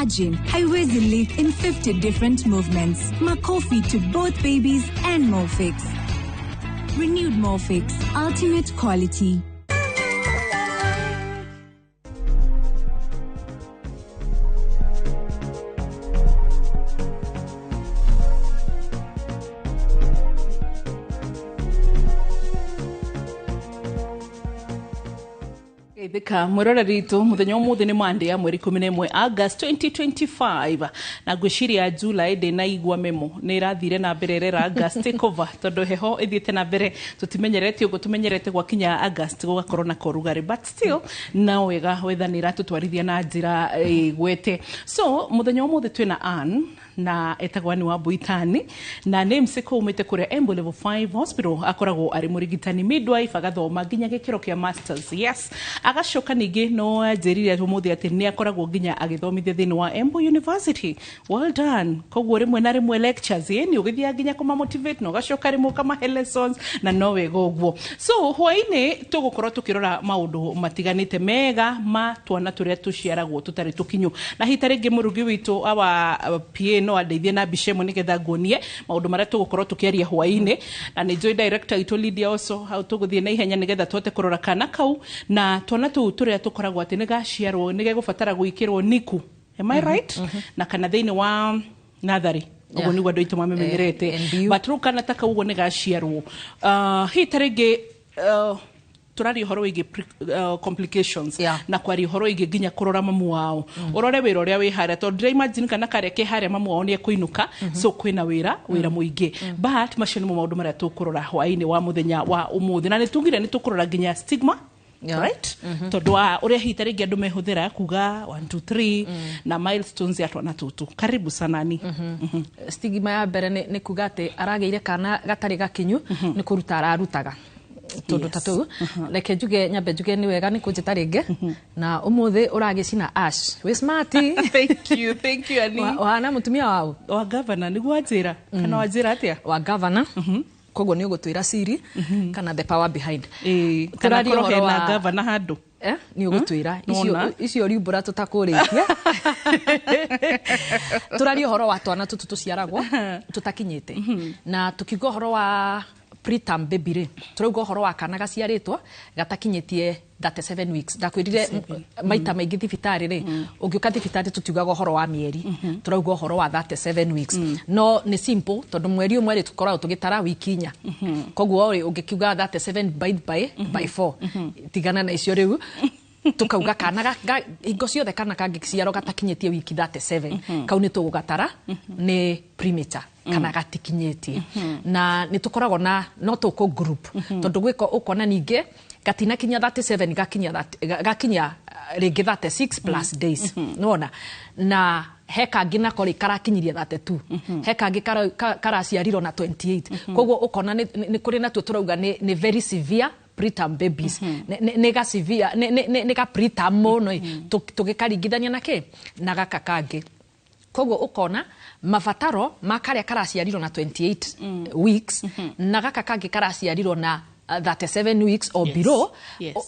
Imagine, haiwezi live in 50 different movements. Makofi to both babies and Morphix. Renewed Morphix, ultimate quality. Thika mwirora ritu muthenya umuthi ni Monday ya mweri 11 August 2025 na gwiciria July de na igwa memo ni irathire na mbere rera August takeover tondu heho ithiete na mbere tutimenyerete ugo tumenyerete gwa kinya August gugakorwo na korugari but still na wega wethanira tutwarithia na njira gwete so muthenya umuthi twina Ann na etagwani wa Buitani na namesake umite kuria Embu level 5 hospital akoragwo ari murigitani midwife agathoma nginya gikiro kia masters yes agacoka ningi no ajirire tumuthi ati ni akoragwo nginya agithomithia thini wa Embu University well done kogwo rimwe na rimwe lectures ni ugithia nginya kuma motivate no gacoka rimwe kama lessons na no wega ugwo so hwaini tugukorwo tukirora maundu matiganite mega ma twana turia tuciaragwo tutari tukinyu na hitari ngi murugi witu aba PA no adeithie na bishemo nigetha nguonie maundu maria tugukorwo tukiaria hwaini na ni joy director itu Lydia also how tuguthie na ihenya nigetha twote kurora kana kau na twana tu turia tukoragwo ati ni gaciarwo ni gegubatara guikirwo niku am I right na kana thini wa nathari ugo ni gwado itu mamenyerete but ruka nataka ugo ni gaciarwo hitaringi turari horo wige complications na kwari horo wige ginya kurora mamu wao urore wira uria wi haria to ndira imagine kana kare ke haria mamu wao ni kuinuka so kwina wira muingi but mashini mu maundu maria tukurora hwaini wa muthenya wa umuthi na nitugire nitukurora ginya stigma right tondu wa uria hitari ngi andu mehuthira kuga 1 2 3 na milestones ya twana tutu karibu sana ni stigma ya mbere ni kuga ati arageire kana gatari gakinyu ni kuruta ararutaga tondu tatu reke njuge nyambe njuge ni wega ni kunjita ringi na umuthi uragicina ash we smarty thank you ani wana mutumia wao wa governor ni gwajira kana wajira atia wa governor kogo ni ugutwira siri kana the power behind kana korohe na governor handu ni ugutwira icio riumbura tutakurikia turari horo wa twana tutu tuciaragwo tutakinyite na tukigo horo wa preterm baby re turauga horo wa kana gaciaritwo gatakinyitie 37 weeks ndakwirire maita maingi thibitari re ungiuka thibitari tutiugaga horo wa mieri turauga horo wa 37 weeks no ni simple tondu mweri umwe tukoragwo tugitara wiki inya kogwo ungikiuga 37 by 4 tigana na icio riu tukauga kana ingo ciothe kana kangiciaro gatakinyitie wiki 37 kau ni tugugatara ni premature kana gatikinyitie na ni tukoragwo na no tuko group tondu gwiko ukona ninge gatina kinya 37 gakinya ringi 36 plus days nona na heka ngina kori karakinyiria 32 heka ngi karaciariro na 28 kogwo ukona ni kuri na turauga ni very severe preterm babies nega severe nega preterm mono tugikaringithania nake na gaka kangi kogwo ukona mafataro makaria karaciariro na 28 weeks na gaka kangi karaciariro na 37 weeks or below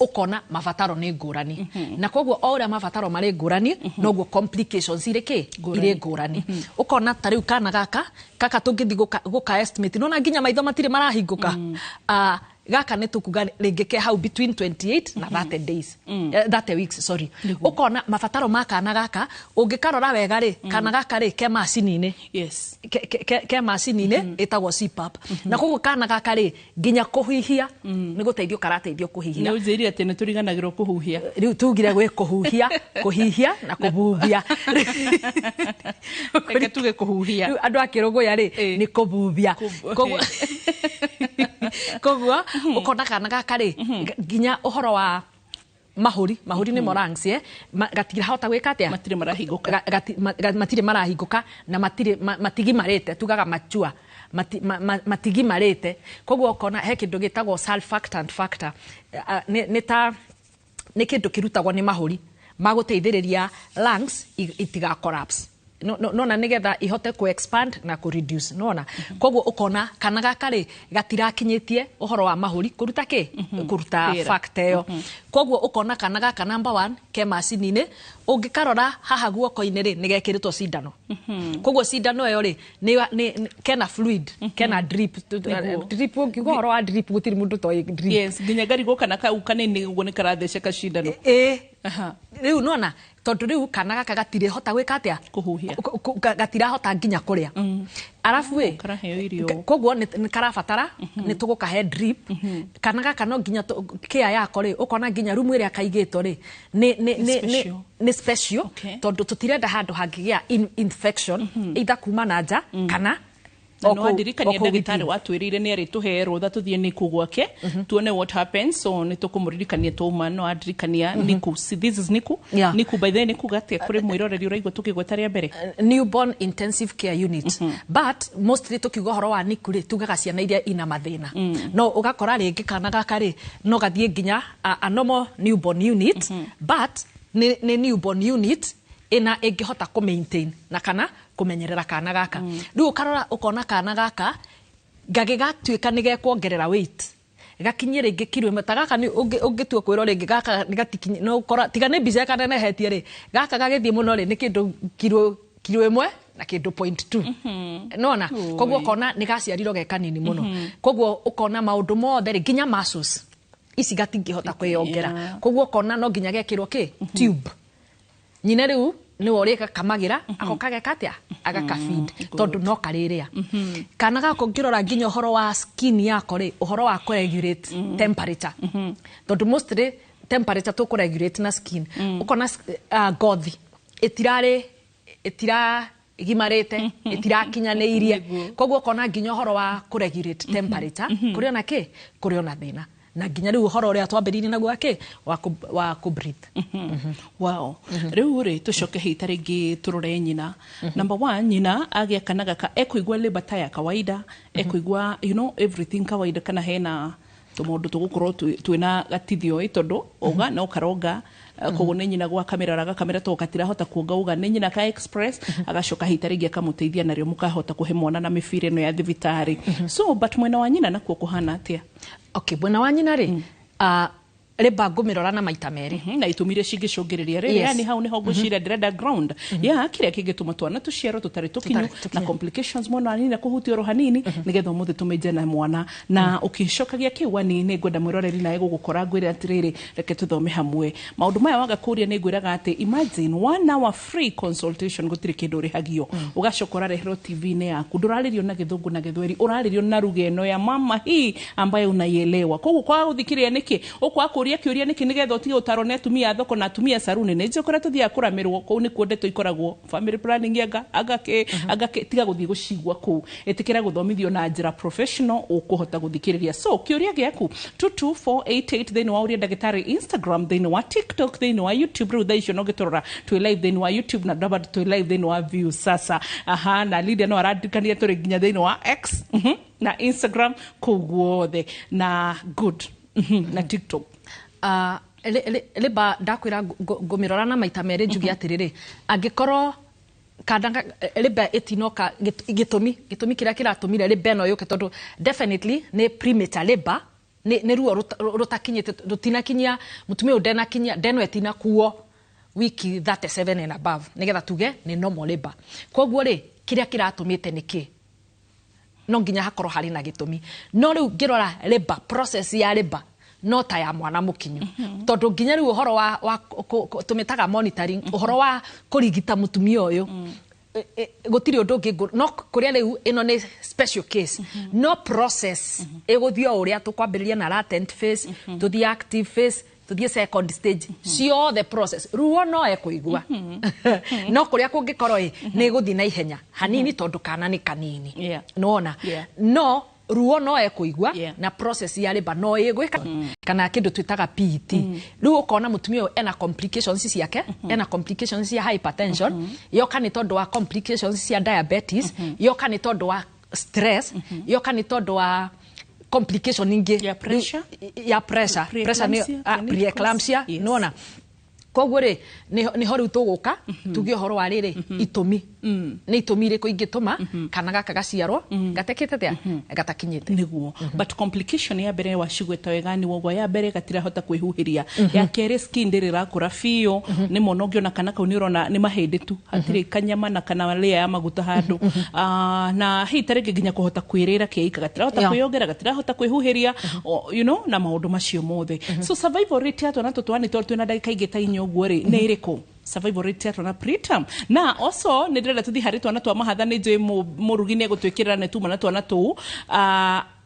ukona mafataro ni ngurani na kogwo ora mafataro mari ngurani nogwo complications ireke ire ngurani ukona tariu kana gaka tungithi guka estimate nona nginya maitho matire marahinguka gaka netukuga ringeke hau between 28 na 30 days 30 weeks sorry ukona mafataro makana gaka ungikarora wega ri kana gaka ri ke macini ni yes ke macini ni etagwo CPAP na kogwo kana gaka ri nginya kuhihia ni guteithio karateithio kuhihia ni ujiri ati ne turiganagirwo kuhuhia riu tugire gwe kuhuhia kuhihia na kubuhia reke tuge kuhuhia andu akiruguya ri ni kubuhia kogwo ukona kana gaka ri nginya uhoro wa mahuri ni morangs gatira hota gwika atia matire marahinguka matire marahinguka na matigi marete tugaga machua matigi marete kogwo ukona he kindu gitagwo surfactant factor ni kindu kirutagwo ni mahuri maguteithiriria lungs itiga collapse nona nigetha ihote ku expand na ku reduce nona koguo ukona kana gaka ri gatirakinyitie uhoro wa mahuri kuruta kuruta fact yo koguo ukona kana gaka number 1 ke macini-ini ungikarora haha guoko-ini ri nigekiritwo cindano koguo cindano yo ri ni kena fluid kena drip ngihoro wa drip gutiri mundu toy drip yes nginya gari go kana kau kanini guo ni karatheceka cindano riu nona tondu riu kana gaka gatire hota gwika atia kuhuhia gatira hota nginya kuria arafu koguo ni karabatara ni tugukahe drip kana gaka no nginya kia yako ri ukona nginya rumu iria kaigito ri ni special tondu tutirenda handu hangigia infection either kuma na nja kana no andirikania ndagitari watwirire ni ari tuhe rutha tuthie niku gwake tuone what happens so ni tukumuririkania tuma no andirikania niku this is niku by the niku gatia kuri mwiroreri uraigwa tukigwetaria mbere newborn intensive care unit but mostly tukigohoro wa niku ri tugaga ciana iria ina mathina no ugakora ringi kana gaka ri no gathie nginya a normal newborn unit but ni newborn unit ina ingihota ku maintain na kana kumenyerera kana gaka riu karora ukona kana gaka gagigatuika nige kuongerera weight gakinyire ingi kilo imwe tagaka ni ungitua kwiro ringi gaka nigatikinye no ukora tiga ni bize kana nehetie ri gaka gagithie muno ri ni kindu kilo imwe na kindu 0.2 nona koguo kona nigaciariro ge kanini muno koguo ukona maundu mothe ri nginya muscles isi gatingihota kwiyongera koguo kona no nginya gekirwo tube nyina riu ni woreka kamagira akokaga katia agaka feed tondu no kariria kana gako ngirora nginya horo wa skin yako ri uhoro wa ku regulate temperature tondu mostly temperature to ku regulate na skin ukona gothi itira gimarete itirakinyaneirie koguo kona nginya horo wa ku regulate temperature kuri ona kuri ona thina na nginya riu horo ria twambiririe naguo wa ku breathe wow riu ri tucoke hita ringi turore nyina number 1 nyina agia kana gaka ekuigwa labor ya kawaida ekuigwa you know everything kawaida kana hena tumundu tugukorwo twina gatithio itondu uga no karonga koguo ni nyina gwa kamera to katira hota kuonga uga ni nyina ka express agacoka hita ringi akamuteithia nario mukahota kuhe mwana na mifire no ya thibitari so but mwena wa nyina nakuo kuhana atia okay mwena wa nyina ri reba ngumirora na maita meri na itumire cingicungiriria ri yani hau ni ho gucira direct ground ya kire kingituma twana tuciaro tutari tukinyu na complications mwana nini na kuhutia ro hanini nigetha muthe tumeje na mwana na ukicokagia kiwani ni ngwenda mwiroreri na egugukora ngwire atiriri reke tuthome hamwe maundu maya waga kuria ni ngwiraga ati imagine 1 hour free consultation gutire kindu ri hagio ugacokora rehero TV ne yaku nduraririo na githungu na githweri uraririo na rugeno ya mama hii ambaye unaielewa koguo kwa uthikiria niki ukwa kiuria niki nigetha utige utaro na atumia thoko na atumia saruni ni njokora tuthia kuramirwo ko ni kuonde tuikoragwo family planning agake tiga guthie gucigwa ku etikira guthomithio na njira professional ukuhota guthikiriria so kiuria giaku 22488 theni wa uria ndagitari Instagram theni wa TikTok theni wa YouTube ru thaicio no gitorora twi live theni wa YouTube na double twi live theni wa view sasa na Lydia no aradikania turi nginya theni wa X na Instagram kuguothe na good na TikTok leba ndakwira ngumirora na maita meri njugi atiriri angikorwo kadanga leba etinoka gitumi kiria kiratumire leba no yoke tondu definitely ne premature labor ne ruo rutakinyite rutinakinya mutumia udena kinya deno etina kuo wiki 37 and above nigetha tuge ni normal labor koguo ri kiria kiratumite niki no nginya hakorwo hari na gitumi no riu ngirora labor process ya labor no ta ya mwana mukinyu tondu nginya riu uhoro wa tumitaga monitoring uhoro wa kurigita mutumia uyu gutiri undu ngi no kuria riu ino ni special case no process eguthio uria tukwambiriria na latent phase to the active phase to the second stage sio the process ruo no ekuigwa no kuria kungikorwo ni guthi na ihenya hanini tondu kana ni kanini nona no ruo no ekuigwa na process ya labor no igwika kana kindu twitaga PET riu ukona mutumia ena complications ciake ena complications cia hypertension yoka ni tondu wa complications cia diabetes yoka ni tondu wa stress yoka ni tondu wa complication ingi ya pressure ni preeclampsia nona koguo ri ni hori tuguka tugi horo wa riri itumi nä itåmi irä kå ingätåma kana gaka gaciarwo gatekete atä gatakinyäte niguo but complication ya mbere wacigweta wega ni wogo ya mbere gatirahota kwihuhiria ya kere skin ndiri rakura fio ni mono ngiona kana kau ni urona ni mahindi tu hatire kanyama na kana layer ya maguta handu na hi tareke nginya kuhota kwirira keika gatirahota kwiyongera gatirahota kwihuhiria you know na maundu macio mothe so survival rate ya twana tutwani twina ndagika ingita inyoguo ri ni iriko survival rate ya na preterm na also ni ndira tuthi hari twana twa mahatha ni nje murugi ni gutwikirira ne tuma na twana tu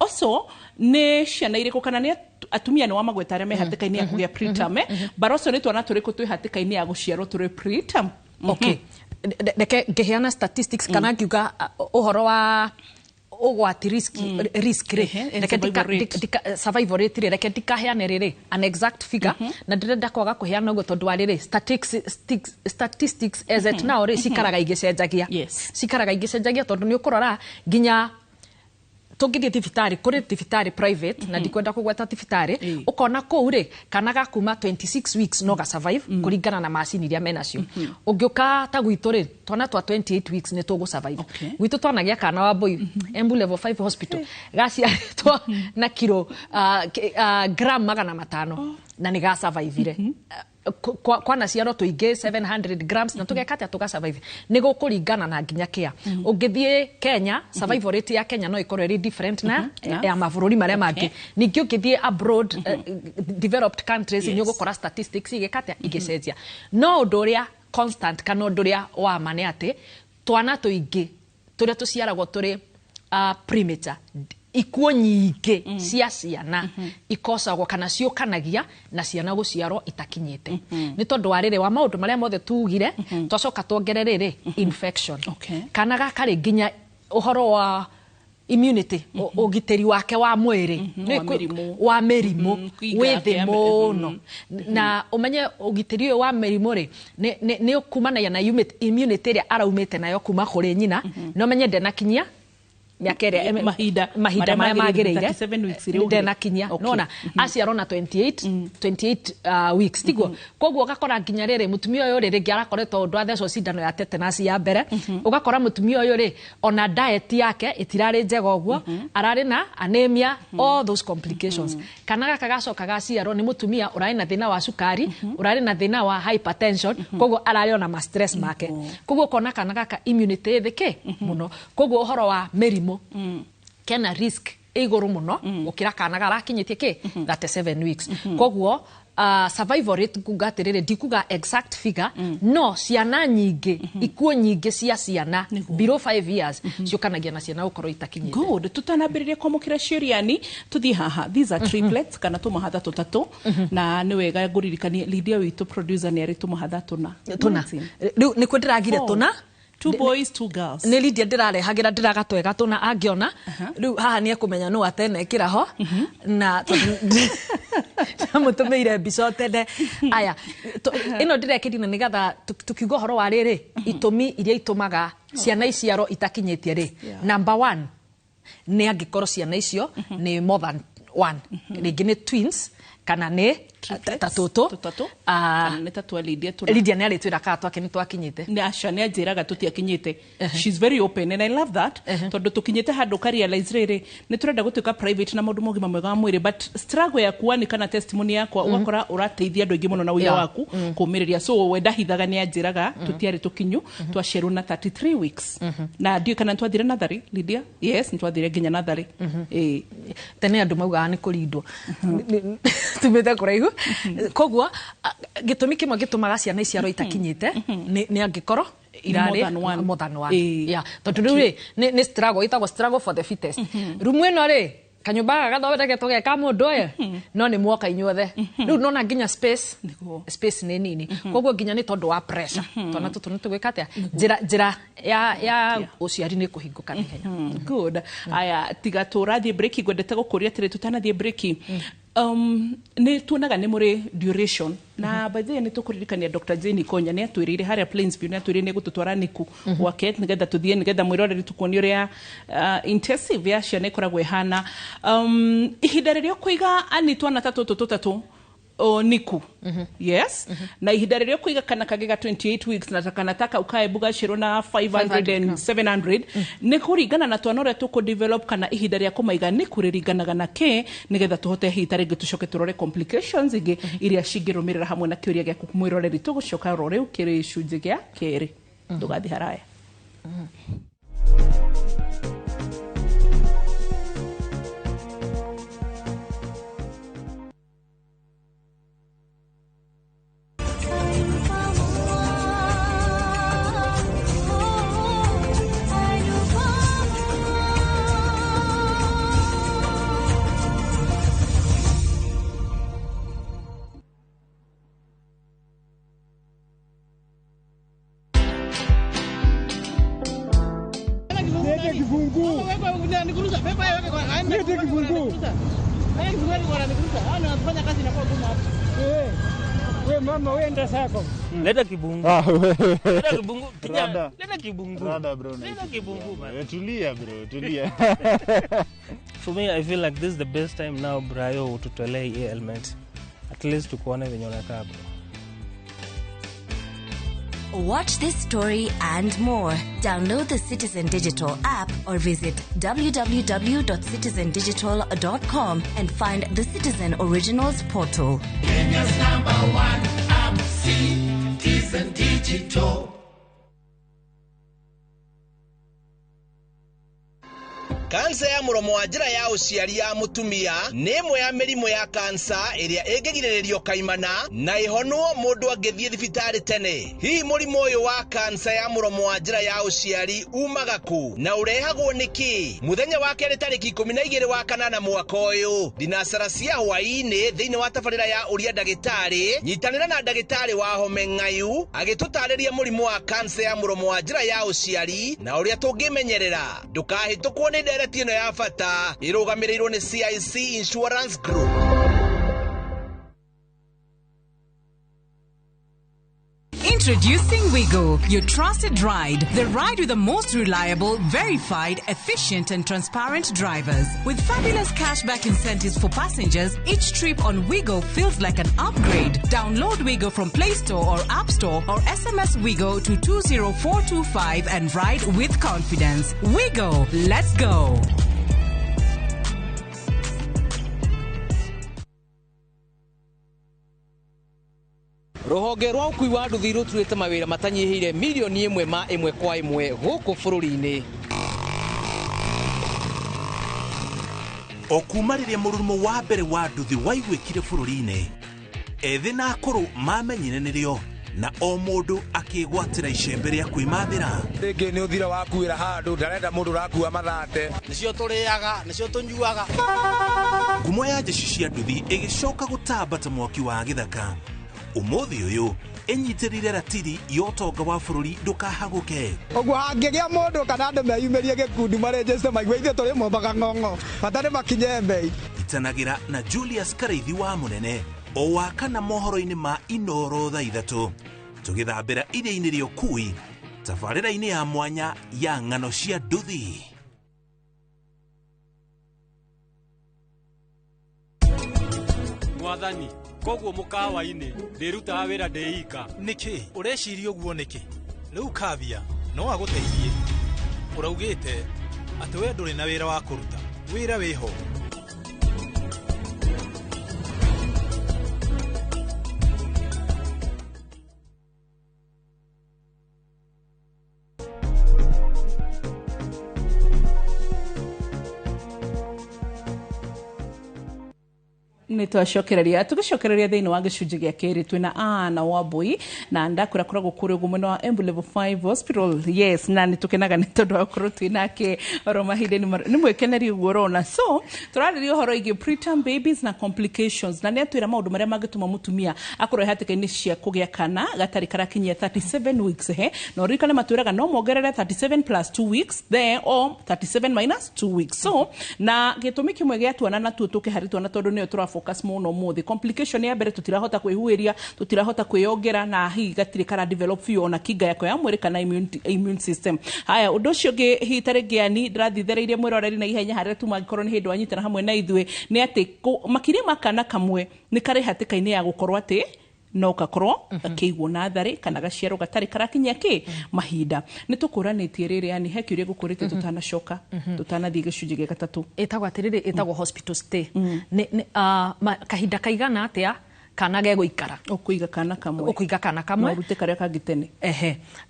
also ne ciana iriko kana ni atumia ni wa magweta aria mehatikaini ya kugia preterm baroso ni twana turiko twi hatikaini ya guciarwo turi preterm okay reke ngeheana statistics kana ngiuga uhoro wa ugwati risk survival rate reke ndikaheane riri an exact figure na ndirenda kwaga kuheana uguo tondu wa riri statistics as it now ri cikaraga igicenjagia tondu ni ukurora nginya tungithie thibitari kuri thibitari private na ndikwenda kugweta thibitari ukona kuu ri kana gakuma 26 weeks no ga survive kuringana na macini iria menacio ungiuka ta gwitu ri twana twa 28 weeks ni tugu survive gwitu twanagia kana wa boy Embu level 5 hospital gaciaritwo na kilo gram 500 na ni ga survive ire kwana ciaro tuinge 700 grams na tugekata tuga survive nigo kuringana na nginya kia ungithie Kenya survival rate ya Kenya no ikorwo ri different na ya mavururi maria mangi ningi ungithie abroad developed countries ni ugukora statistics igekata igicenjia no unduria constant kana unduria wa mane ati twana tuingi turia tuciaragwo turi premature ikuo nyingi cia ciana ikosagwo kana ciukanagia na ciana guciarwo itakinyite ni tondu wa riri wa maundu maria mothe tugire twacoka tuongerere infection kana gakari nginya uhoro wa immunity ugiteri wake wa mwiri wa merimu withi muno na umenye ugiteri uyu wa merimu ri ni ukumanagia na immunity ria araumite nayo kuma kuri nyina no menye ndenakinyia miakere mahida maya magirire 37 weeks ndena kinya nona aciarwo na 28 weeks tiguo koguo gakora nginya riri mutumia uyu riri ngiarakoretwo undu athecwo cindano ya tetanus ya mbere ugakora mutumia uyu ri ona diet yake itirari njega uguo arari na anemia all those complications kana gaka gacoka gaciarwo ni mutumia urari na thina wa sukari urari na thina wa hypertension koguo arari ona ma stress make koguo kona kana gaka immunity thike muno koguo uhoro wa merimu kena risk iguru muno ukira kana garakinyitie ki 37 weeks koguo survival rate kugatirire ndikuga exact figure no ciana nyingi ikuo nyingi cia ciana below 5 years ciukanagia na ciana ukorwo itakinyite good tutanambiririe kwamukira ciuriani tuthi haha these are triplets kana tumahatha tutatu na ni wega nguririkanie Lydia witu producer ni ari tumahatha tuna riu ni kwendiragire tuna 2 boys 2 girls ni Lydia ndirarehagira ndiragatwega tuna angiona riu haha ni ekumenya no atenekira ho na mutumeire bicote aya ino ndirekirina nigatha tukiuga horo wa riri itumi iria itumaga ciana iciaro itakinyitie ri number 1 ni angikoro ciana icio ni more than 1 ringi ni twins kana ni tatutu kana ni tatu Lydia ni aritwira ka twake ni twakinyite ni ashania njiraga tutiakinyite she's very open and I love that tondu tukinyite handu ka realize riri ni turenda gutuika private na maundu mogima mwega wa mwiri but struggle ya kuani kana testimony yakwa ugakora urateithia andu ingi muno na wira waku kumiriria so we ndahithaga ni anjiraga tutiari tukinyu twaciarwo na 33 weeks na ndio kana twathire nathari Lydia yes twathire nginya nathari tene andu mauga ni kurindwo tumete kuraihu koguo gitumi kimwe gitumaga ciana iciaro itakinyite ni angikoro irari more than one yeah tondu riu ni struggle itagwo struggle for the fittest rumu ino ri kanyumba gathondeke tugeka mundu uyu no ni mwoka inyuothe riu nona nginya space ni nini koguo nginya ni tondu wa pressure tona tutu ni tugwikate njira ya uciari ni kuhinguka ni henya good aya tiga turathie break gwendete gukuria tire tutanathie break ni tuonaga ni muri duration na by the way ni tukuririkania Dr. Jane Konya ni atwirire haria Plainsview ni atwirire ni gututwara niku wake nigetha tuthie nigetha mwiroreri tukuoni uria intensive ya ciana ikoragwo ihana ihinda riria kuiga anitwa na tatu niku yes na ihinda rĩrĩa kũiga kana kagega 28 weeks na takanataka ukae bugashiro na 500 and 700 nĩ kũringana na twana ũrĩa tũkũ develop kana ihinda rĩa kũmaiga nĩ kũrĩringanaga na kĩ nĩgetha tũhote hita rĩngĩ tũcoke tũrore complications ingĩ iria cingĩrũmĩrĩra hamwe na kĩũria gĩaku mwĩroreri tũgũcoka rĩu kĩrĩ icunjĩ gĩa kerĩ ndũgathiĩ haraya Leta kibungu. Leta kibungu. Leta kibungu. Leta kibungu. Tulia bro, tulia. For me, I feel like this is the best time now, Brayo, to tolea hii element. At least tukuone venye unakaa bro. Watch this story and more. Download the Citizen Digital app or visit www.citizendigital.com and find the Citizen Originals portal. Kenya's #1 app, Citizen Digital. Kansa ya muromo wa njira ya uciari ya mutumia nĩ ĩmwe ya mĩrimũ ya kansa ĩrĩa ĩngĩgirĩrĩrio kaimana na ĩhonwo mũndũ angĩthiĩ thibitarĩ tene. Hihi mũrimũ ũyũ wa kansa ya muromo wa njira ya uciari umaga kũ na ũrehagwo nĩkĩ? Mũthenya wa kerĩ tarĩki 12 wa kanana mwaka ũyũ, thinacara cia hwaĩ-inĩ thĩinĩ wa tabarĩra ya ũria ndagĩtarĩ, nyitanĩra na ndagĩtarĩ wa Home Ng'ayu agĩtũtarĩria mũrimũ wa kansa ya muromo wa njira ya uciari na ũrĩa tũngĩmenyerera. Ndũkahĩtũkwo nĩ Tino ya fata irogamirĩirwo nĩ CIC Insurance Group. Introducing Wigo, your trusted ride. The ride with the most reliable, verified, efficient and transparent drivers. With fabulous cashback incentives for passengers, each trip on Wigo feels like an upgrade. Download Wigo from Play Store or App Store or SMS Wigo to 20425 and ride with confidence. Wigo, let's go. Ruhonge rwa ukui wa nduthi ruturite mawira matanyihire milioni 1 ma 1 kwa 1 guku bururi-ini. Okumarĩria mũrurumo wa mbere wa nduthi waigwĩkire bũrũri-inĩ, ethĩ na akũrũ mamenyire nĩrĩo na o mũndũ akĩgwatĩra icembe rĩa kwĩmathĩra. Rĩngĩ nĩ ũthira wakuĩra handũ ndarenda mũndũ ũrakua mathate. Nĩcio tũrĩaga, nĩcio tũnyuaga. Ngumo ya njeci cia nduthi ĩgĩcoka gũtamba ta mwaki wa gĩthaka. Ũmũthĩ ũyũ enyitĩrĩire ratiri ya ũtonga wa bũrũri ndũkahagũke. Ũguo hangĩgĩa mũndũ kana andũ meyumĩrie gĩkundi marĩnjĩste maigua ithuĩ tũrĩ Mombatha ng'ong'o matarĩ makinye mbei. Itanagĩra na Julius Kareithi wa Mũnene o wakana mohoro-inĩ ma Inooro thaa 3 tũgĩthambĩra iria-inĩ rĩa ũkui tabarĩra-inĩ ya mwanya ya ng'ano cia nduthi. Mwathani koguo mukawa-inĩ ndĩrutaga wĩra ndĩika. Nĩkĩ ũreciria ũguo nĩkĩ? Rĩu Kavia no agũteithie. Ũraugĩte atĩ we ndũrĩ na wĩra wa kũruta, wĩra wĩho. Nitwacokereria tugicokereria thiini wa gicunji gia kiri twina Ana Wambui na ndakura kuragwo kuri gumwe wa Embu Level 5 Hospital. Yes, na nitukenaga ni tondu wa kuru twinake oro mahinde ni mwekeneri uorona. So turaririo horo igi preterm babies na complications na ni atwira maundu maria mangituma mutumia akorwo hatikaini cia kugia kana gatari karakinyia 37 weeks no rikane matwiraga no mongerere 37 plus 2 weeks then or 37 minus 2 weeks. So na gitumi kimwe gia twana na tuo tukiharitwa na tondu ni turafo focus muno muthi complication ya mbere tutirahota kwihuiria tutirahota kwiyongera na hi gatire kara develop fio ona kinga yako ya mwiri kana immune system haya undu cio ngi hitaregiani ndirathitheririe mwiroreri na ihenya haria tu magikorwo ni hindu wanyitana hamwe na ithue ni ati makiria makana kamwe ni kare hatikaini ya gukorwo ati no gakorwo akigwo na thari kana gaciaro gatari karakinya ki mahinda ni tukuranitie riri yani hekiuria gukurite tutanacoka tutanathie gicunji gia gatatu etagwa atiriri etagwo hospital stay kahinda kaigana atia kana ge guikara ukuiga kana kamwe no rute karia kangitene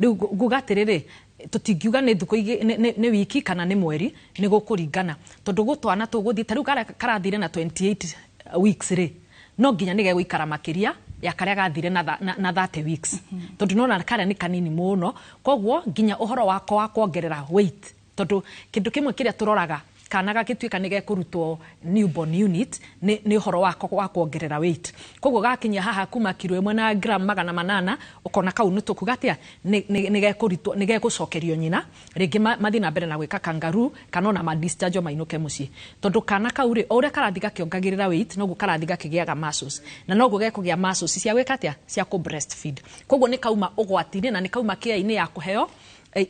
riu gugatiriri tutingiuga ni thuko ni wiki kana ni mweri ni gukuringana tondu gutwana tuguthii tariu karathire na 28 weeks ri no nginya ni ge guikara makiria ya karia gathire na 30 weeks tondu nona karia ni kanini muno kogwo nginya uhoro wako wa kuongerera weight tondu kindu kimwe kiria turoraga kana gakituika ni gekurutwo newborn unit ni uhoro wako wa kuongerera weight kogwo gakinya haha kuma kilo 1 na gram 800 ukona kau nutukugatia ni gekuritwo ni gegucokerio nyina ringi mathina mbere na gwika kangaroo kana na ma discharge mainuke muci tondu kana kau ri ore karathiga kiongagirira weight nogu karathiga kigiaga muscles na nogu gekugia muscles cia gwika atia cia ku breastfeed kogwo ni kauma ugwatini na ni kauma kia-ini ya kuheo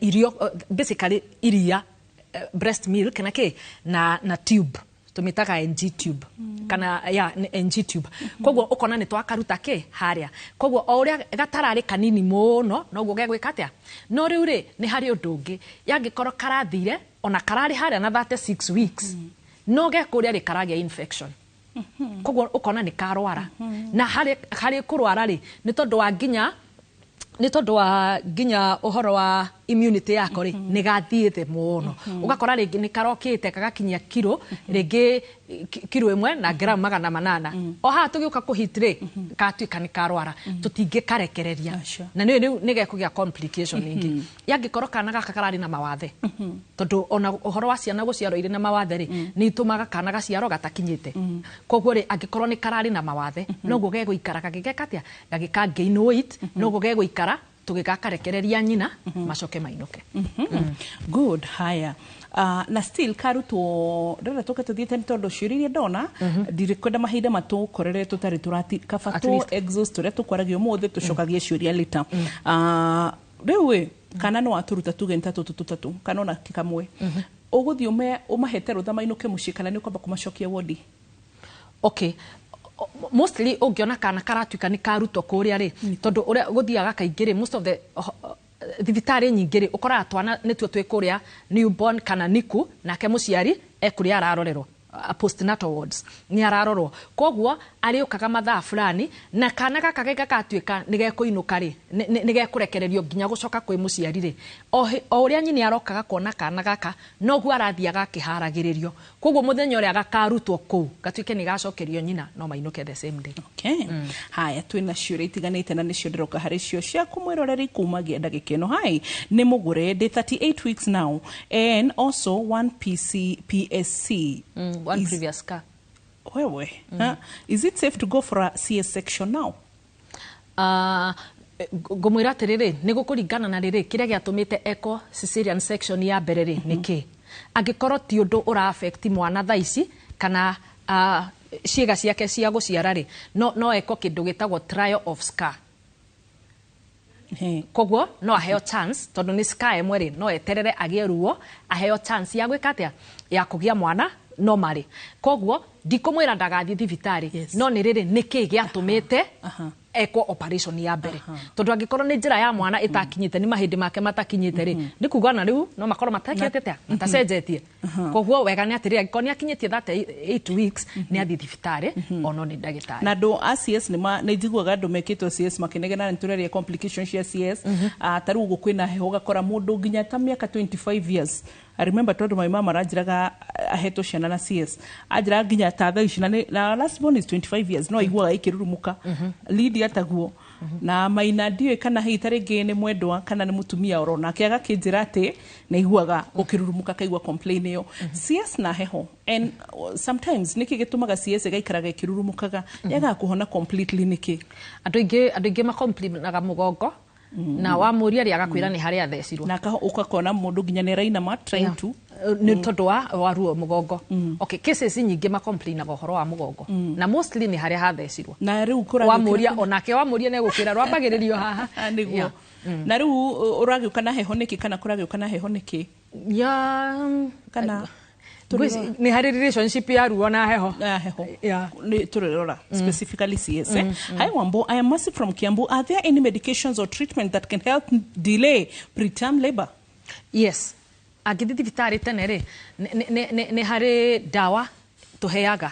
irio basically iria breast milk na tube tumitaga NG tube kana NG tube kogwo ukona ni twakaruta ki haria kogwo o uria gatarari kanini muno noguo gegwika atia no riu ri ni hari undungi yangikorwo karathire ona karari haria na 36 weeks no gekuria ri karagia infection kogwo ukona ni karwara na hari kurwara ri ni tondu wa ginya uhoro wa immunity yako ri ni gathiete muno ugakora ringi ni karokite kagakinya kilo ringi kilo 1 na gram 800 o ha tugiuka kuhitire katuika ni karwara tutinge karekereria na ni gekugia complication ningi yangikorwo kana gaka karari na mawathe tondu ona uhoro wa ciana guciaro ire na mawathe ri ni tumaga kana gaciaro gatakinyite kogwo ri angikorwo ni karari na mawathe noguo geguikara gagigekatia gagika gain weight noguo geguikara tugigakarekereria nyina macoke mainuke good haya na still karutwo ndora toka tuthiete ni tondu ciuririe ndona ndirikwenda mahinda matu korere tutari turati kafato exhaust ria tukwaragio mothe tucokagie ciuria lita riu kana no aturuta tuge ntatu tutatu kana ona kikamwe uguthi umahete rutha mainuke muci kana ni ukwamba kumacokia wodi okay mostly ungiona kana karatuika ni karutwo kuria ri tondu uria guthiaga kaingiri most of the thibitari nyingiri ukora twana nitwe twi kuria newborn kana niku nake muciari ekuria ararorerwo postnatal wards ni ararorwo kogwo ariukaga mathaa fulani na kana gaka gakatuika ni gekuinuka ri ni gekurekererio nginya gucoka kwi muciari ri o uria nyini arokaga kona kana gaka no gu arathiaga kiharagiririo kogwo muthenya uria gakarutwo ku gatuike ni gacokerio nyina no mainuke the same day okay haya twina ciuria itiganite na nicio ndiroka hari cio cia kumwiroreri kumagia ndagika ino hai ni mugure ndi 38 weeks now and also one PSC one previous car wewe is it safe to go for a CS section now gomwira atiriri ni gukuringana na riri kiria giatumite eco cesarean section ya mbere ri niki angikorwo ti undu ura affect mwana thaici kana ciega ciake cia guciara ri no eco kindu gitagwo trial of scar kogwo no aheo chance tondu ni scar emwe ri no eterere agie ruo aheo chance ya gwika atia ya kugia mwana no mari kogwo ndikumwira ndagathi thibitari no ni riri niki giatumite eko operation ya mbere tondu angikorwo ni njira ya mwana itakinyite ni mahindi make matakinyite ri ni kugana riu no makorwo matakete matacenjetie kogwo wega ni atiri angikoni akinyitie 8 weeks ni athi thibitari ono ni ndagitari na do CS ni njiguaga andu mekitwo CS makinegena ni tureria complications cia CS taru gukwina heho gakora mundu nginya ta miaka 25 years I remember tondu my mama ranjiraga aheto ciana na CS ajira nginya ta thaa ici na last born is 25 years no iguaga ikirurumuka lead ataguo na maina ndiwe kana hitari gene mwendwa kana ni mutumia orona akiaga kinjira ati na iguaga ukirurumuka kaigwa complain yo CS na heho and sometimes niki gitumaga CS gaikaraga ikirurumukaga yaga kuhona completely niki andu ingi ma complain naga mugongo na wa muria ri agakwira ni haria thecirwo na ukakona mundu nginya ni raina ma trying to nĩ tondũ wa ruo mũgongo. Okay, cases nyingĩ ma complain na ũhoro wa mũgongo. Na mostly nĩ harĩa hathecirwo. Na rĩu kũragĩũka wamũria onake wamũria nĩ gũkwĩra rwambagĩrĩrio haha. Nĩguo. Na rĩu ũragĩũka na heho nĩkĩ kana kũragĩũka na heho nĩkĩ? Kana nĩ harĩ relationship ya ruo na heho. Nĩ tũrĩrora specifically CS. Hi Wambo, I am Mercy from Kiambu. Are there any medications or treatment that can help delay preterm labor? Yes. Angĩthi thibitarĩ tene rĩ nĩ harĩ ndawa tũheaga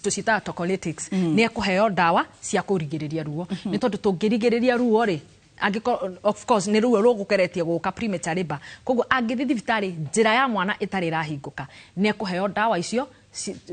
tũcitaga tocolytics nĩ ekũheo ndawa cia kũrigĩrĩria ruo nĩ tondũ tũngĩrigĩrĩria ruo rĩ of course nĩ ruo rũgũkeretie gũka premature labor koguo angĩthi thibitarĩ njĩra ya mwana ĩtarĩ ĩrahingũka nĩ ekũheo ndawa icio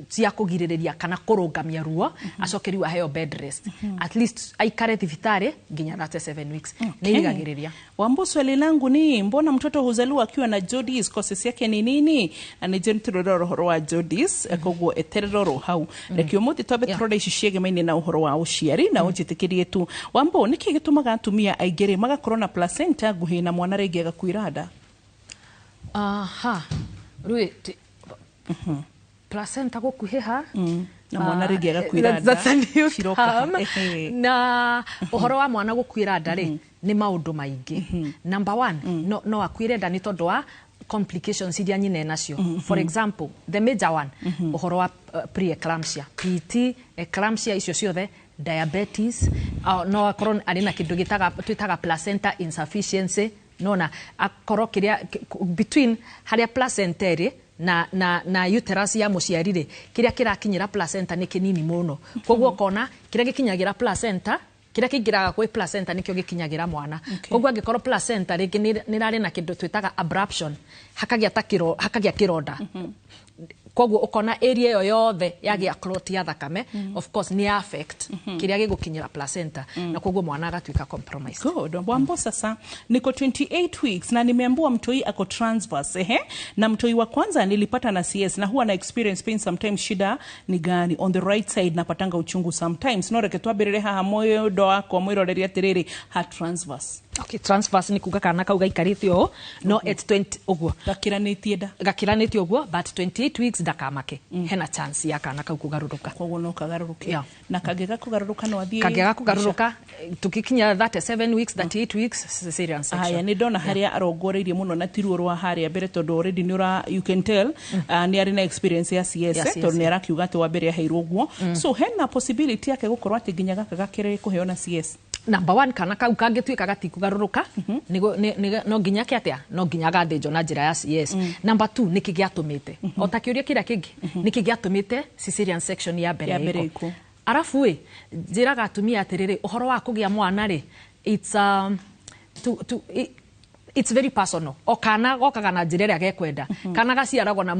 cia kũgirĩrĩria kana kũrũngamia ruo acoke rĩu aheo bed rest at least aikare thibitarĩ nginya 7 weeks nĩ irigagĩrĩria. Wambo, swali langu ni mbona mtoto huzaliwa akiwa na jaundice, causes yake ni nini? Na je nturororo horo wa jaundice koguo etereroro hau rekio muthi tobe turore iciciege maine na uhoro wa uciari na ujitikirie tu. Wambo, niki gitumaga atumia aingere magakorwo na placenta guhi na mwana rĩngĩ agakwirada? Rui placenta gũkuhĩha na mwana rĩngĩ agakwirada na ũhoro wa mwana gũkwirada rĩ nĩ maũndũ maingĩ. Number 1 no akwire nda nĩ tondũ wa complications iria nyine nacio. For example, the major one ũhoro wa preeclampsia, PT, eclampsia icio ciothe, diabetes, no akorwo arĩ na kĩndũ twĩtaga placenta insufficiency, nona akorwo kĩrĩa between harĩa placenta ĩrĩ na uterus ya mũciari rĩ kĩrĩa kĩrakinyĩra placenta nĩ kĩnini mũno koguo kona kĩrĩa gĩkinyagĩra placenta kĩrĩa kĩingĩraga kwĩ placenta nĩkĩo gĩkinyagĩra mwana koguo angĩkorwo placenta rĩngĩ nĩ rarĩ na kĩndũ twĩtaga abruption hakagĩa kĩronda koguo ukona area yo yothe yagĩa clot ya thakame of course ni affect kiria gigukinyira placenta na koguo mwana agatuika compromise. Good. Wambo, sasa niko 28 weeks na nimeambiwa mtoi ako transverse na mtoi wa kwanza nilipata na CS na huwa na experience pain sometimes. Shida ni gani? On the right side napatanga uchungu sometimes. No reke twambirire haha moyo doa kwa mwiro reria tiriri ha transverse. Okay, transverse ni kuga kana kauga ikarite o no at 20 uguo gakiranĩtie uguo but 28 weeks ndakamake hena chance ya kana kau kugaruruka koguo no kagaruruke na kangĩga kugaruruka no athie kangĩga kugaruruka tukikinya 37 weeks 38 weeks cesarean section. Aya ni ndona haria arongoreirie muno na tiruo rwa haria mbere tondu already ni you can tell ni ari na experience ya CS tondu ni arakiuga ati wa mbere aheirwo uguo so hena possibility yake gukorwo ati nginya gaka gakire kuheo na CS. Number 1 kana kau kangĩtuĩka gatikugaruruka no nginya kĩatia no nginya gathĩnjwo na njĩra ya CS. Number 2 nĩkĩ gĩatũmĩte o ta kĩũria kĩrĩa kĩngĩ nĩkĩ gĩatũmĩte cesarean section ya mbere iko arafu njĩraga atumia atĩrĩrĩ ũhoro wa kũgĩa mwana rĩ it's very personal. O kana gokaga na njĩra ĩrĩa gekwenda kana gaciaragwo na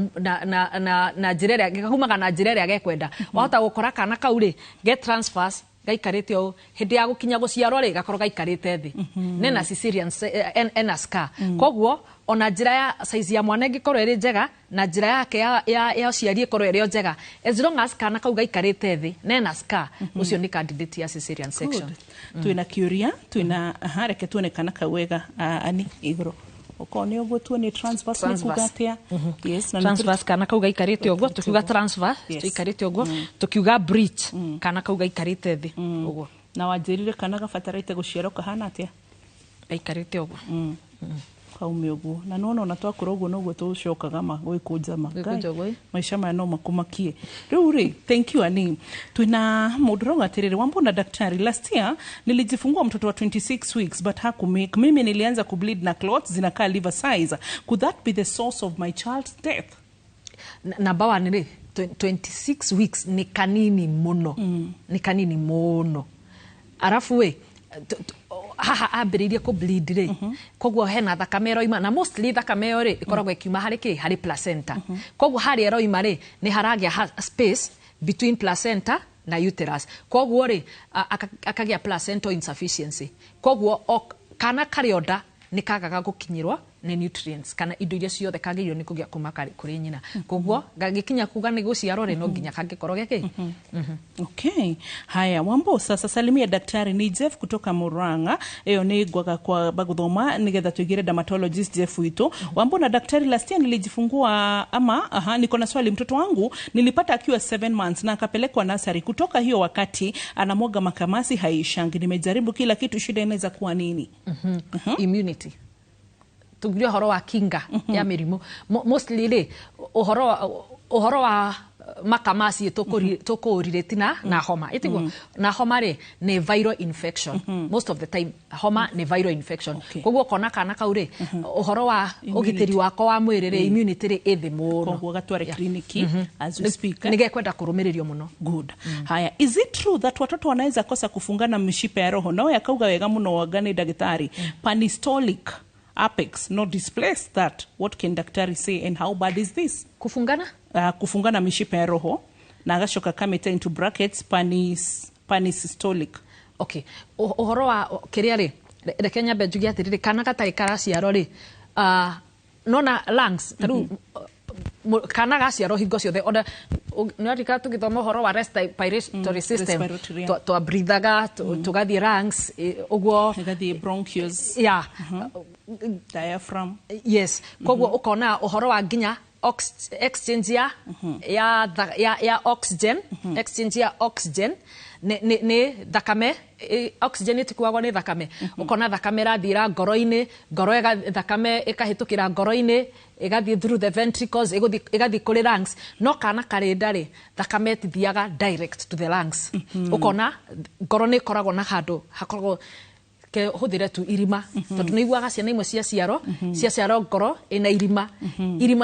njĩra ĩrĩa gakumaga na njĩra ĩrĩa gekwenda wahota gũkora kana kau rĩ get transfers gaikarite o hindi ya gukinya guciarwo ri gakorwo gaikarite thi nena cesarean ena scar koguo ona njira ya size ya mwana ngikorwo iri njega na njira yake ya uciari ikorwo iri njega as long as kana kau gaikarite thi nena scar ucio ni candidate ya cesarean section. Tuina kiuria tuina hareke tuone kana kawega ani iguru ukone uguo tuone transverse ni kugatia yes na transverse kana kau gaikarite uguo tukiuga transverse tuikarite uguo tukiuga breach kana kau gaikarite thi uguo na wanjirire kana gafataraite guciaro kahana atia gaikarite uguo kaume uguo na nona na twakora uguo noguo tucokaga gwĩkũnja maisha maya no makumakie rĩu rĩ. Thank you Ani. Twina mũndũ roga atiriri wambona daktari last year nilijifungua mtoto wa 26 weeks but hakumake. Mimi nilianza kubleed na clots zinakaa liver size. Could that be the source of my child's death? Number 1 ni 26 weeks ni kanini muno ni kanini muno arafu haha ambĩrĩirie ku bleed rĩ koguo hena thakame roima na mostly thakame yo rĩ ikoragwo ikiuma harĩ placenta koguo harĩ roima rĩ ni haragĩa space between placenta na uterus koguo rĩ akagĩa placental insufficiency koguo kana karĩonda ni kagaga gukinyirwo nĩ nutrients kana indo iria ciothe kagĩrĩirwo nĩ kũgĩa kuma kũrĩ nyina koguo gagĩkinya kuga nĩ gũciarwo rĩ no nginya kangĩkorwo gĩkĩ. Okay, haya Wambo, sasa salimia daktari. Ni Jeff kutoka Murang'a, eyo ni gwaga kwa baguthoma nigetha tuigire dermatologist Jeff wito. Wambo na daktari, last year nilijifungua ama niko na swali. Mtoto wangu nilipata akiwa 7 months na akapelekwa nursery. Kutoka hiyo wakati anamwaga makamasi haishangi. Nimejaribu kila kitu, shida inaweza kuwa nini? Immunity. Tugirio horo wa kinga ya mirimu mostly le ohoro wa makamasi tukurire na homa itigwo na homa re ne viral infection most of the time homa ne viral infection koguo kona kana kaure ohoro wa ugitiri wako wa mwiri re immunity re ithi muno koguo gatware kliniki as we speak nige kwenda kurumiririo muno. Good. Haya, is it true that watoto wanaweza kosa kufungana mishipa ya roho? Nao yakauga wega muno wagane daktari panistolic apex not displace that. What can daktari say and how bad is this? Kufungana mishipa ya roho na agashoka kameta into brackets panisystolic. Okay, ohoro wa kiria ri rekenya benjugia atiriri kana gatai karaciaro ri nona lungs taru kana gaciaro hingo ciothe ona nĩrika tugithoma horo wa respiratory system to breathaga tugathie lungs uguo tugathie bronchioles diaphragm. Yes, koguo ukona uhoro wa nginya exchange ya oxygen exchange ya oxygen ne thakame oxygen itikuagwo ni thakame ukona thakame rathira ngoro-ini ngoro thakame ikahitukira ngoro-ini igathie through the ventricles igathie kuri lungs no kana karindari thakame tithiaga direct to the lungs ukona ngoro ni koragwo na handu hakoragwo ke huthire tu irima tondu nĩiguaga ciana imwe cia ciaro ngoro ina irima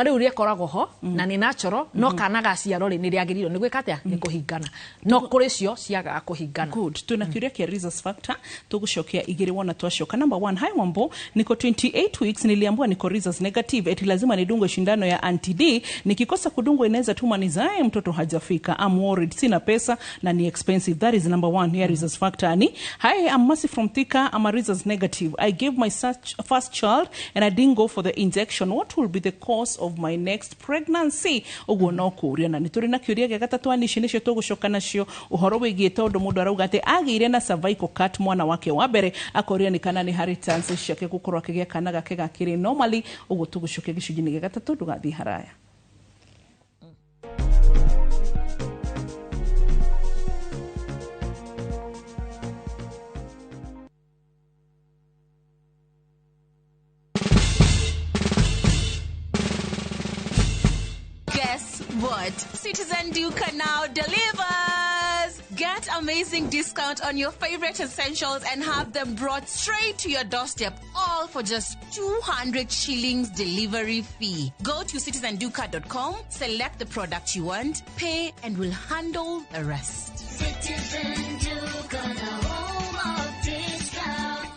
riu rĩkoragwo ho na ni natural no kana gaciaro rĩ nĩ rĩagĩrĩirwo nĩ gwĩka atĩa nĩ kũhingana no kũrĩ cio ciaga kũhingana. Good. Tunakiuria kia resource factor tugucokia igiri wona twashoka. Number 1, hi Wambo, niko 28 weeks niliambiwa niko resource negative eti lazima nidungwe shindano ya anti-D, nikikosa kudungwa inaweza tuma nizae mtoto hajafika. I'm worried, sina pesa na ni expensive. That is number 1 here. Resource factor ni hi, I'm Mercy from Thika. I'm a resource negative. I gave my first child and I didn't go for the injection. What will be the cause of my next pregnancy? Oguo no kuria na nituri na kiuria gya gatatu anishinisho tugucoka nacio uhoro wigie tondu mundu arauga ati agire na cervical cut mwana wake wa mbere akoria ni kana ni hari chances ciake gukorwo akigia kana gake gakiri normally. Oguo tugucoke gicujini gya gatatu ndugathi haraya. What? Citizen Duka now delivers! Get amazing discount on your favorite essentials and have them brought straight to your doorstep, all for just 200 shillings delivery fee. Go to citizenduka.com, select the product you want, pay, and we'll handle the rest. Citizen Duka, the home of discount.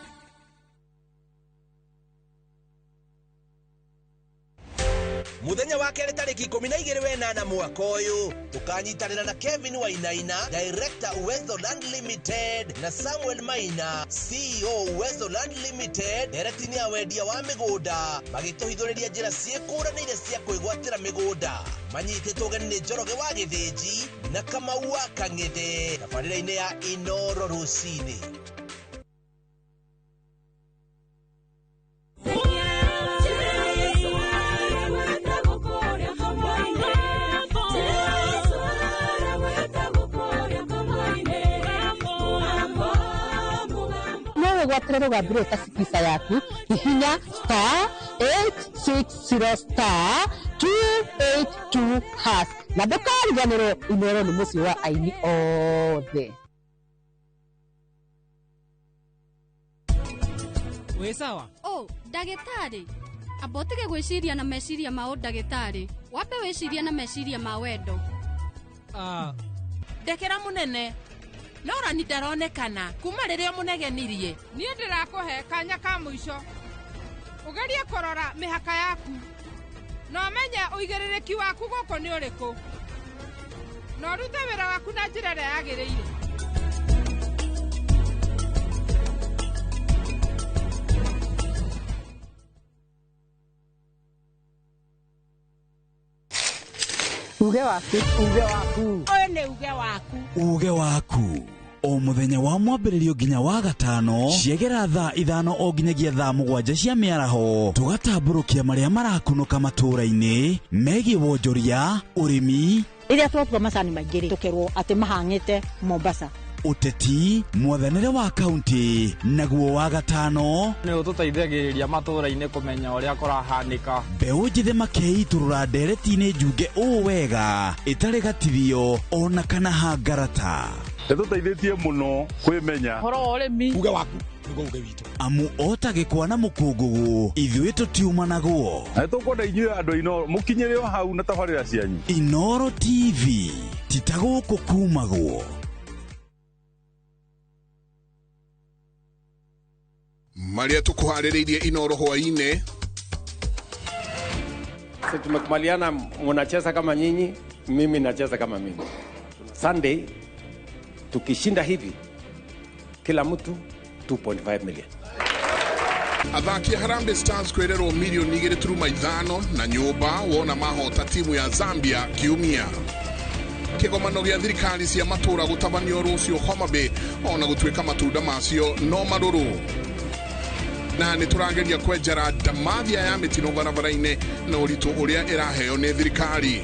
Muthenya wa kere tariki 18 mwaka uyu tukanyitanira na Kevin Wainaina, director Westoland Limited, na Samuel Maina, CEO Westoland Limited, directing ya wendia wa migunda magituhithuriria njira ciekuranire cia kwigwatira migunda manyititwo gani Njoroge wa Githĩnji na Kamau wa Kang'ethe tabarĩra-inĩ ya Inoro Rũcinĩ. Gwatire rugambire ta sikisa yaku hihinya *860*282# na ndukariganirwo Inoro ni muciĩ wa aini othe. We sawa? Oh, ndagĩtarĩ. Abotige gwĩciria na meciria ma ndagĩtarĩ. Wape wĩciria na meciria ma wendo. Ndekera munene. Nora ni ndaronekana kuma rĩrĩa mũnegenirie. Niĩ ndĩrakũhe kanya ka mũico. Ugerie korora mĩhaka yaku. Na ũmenye ũigĩrĩrĩki waku gũkũ nĩ ũrĩkũ. Na ũrute wĩra waku na njĩra ĩrĩa yagĩrĩire. uge waku Oyo nĩ uge waku. Uge waku. O muthenya wa mwambĩrĩrio nginya wa gatano ciegera thaa 5 o nginyagia thaa 7 cia mĩaraho tugatambũrũkia marĩa marakunũka matũũra-inĩ megiĩ wonjoria ũrĩmi rĩrĩa twatua macani maingĩ tũkerwo atĩ mahang'ĩte Mombasa ũteti mwathanĩre wa kaunti naguo wa gatano nĩ ũtũteithagĩrĩria matũũra-inĩ kũmenya ũrĩa kũrahanĩka mbeũ njĩthĩ makeitũrũra ndereti-inĩ njunge ũũ wega ĩtarĩ gatithio ona kana hangarata Nĩtũteithĩtie mũno kwĩmenya horo wa ũrĩmi uge waku nĩguo uge witũ amu ota gĩkwa na mũkũngũgũ ithuĩ tũtiumanagwo tũkwenda inyuĩ andũ Inooro mũkinyĩre o hau na tabarĩra cianyu Inooro TV titagũkũ kumagwo Maria tukuharĩrĩirie Inooro hwainĩ. Sisi tumekubaliana mnacheza kama nyinyi, mimi nacheza kama mimi. Sunday tukishinda hivi kila mtu 2.5 million. Athaki a Harambee Stars kwererwo milioni 2.5 na nyũmba wona mahota timu ya Zambia kiumia. Kĩgomano gĩa thirikari cia matũũra gũtabanio rũciũ Homa Bay ona gũtuĩka matunda macio no marũrũ. Na nĩtũrageria kwenjera ndamathia ya mĩtino barabara-inĩ na ũritũ ũrĩa ĩraheo nĩ thirikari.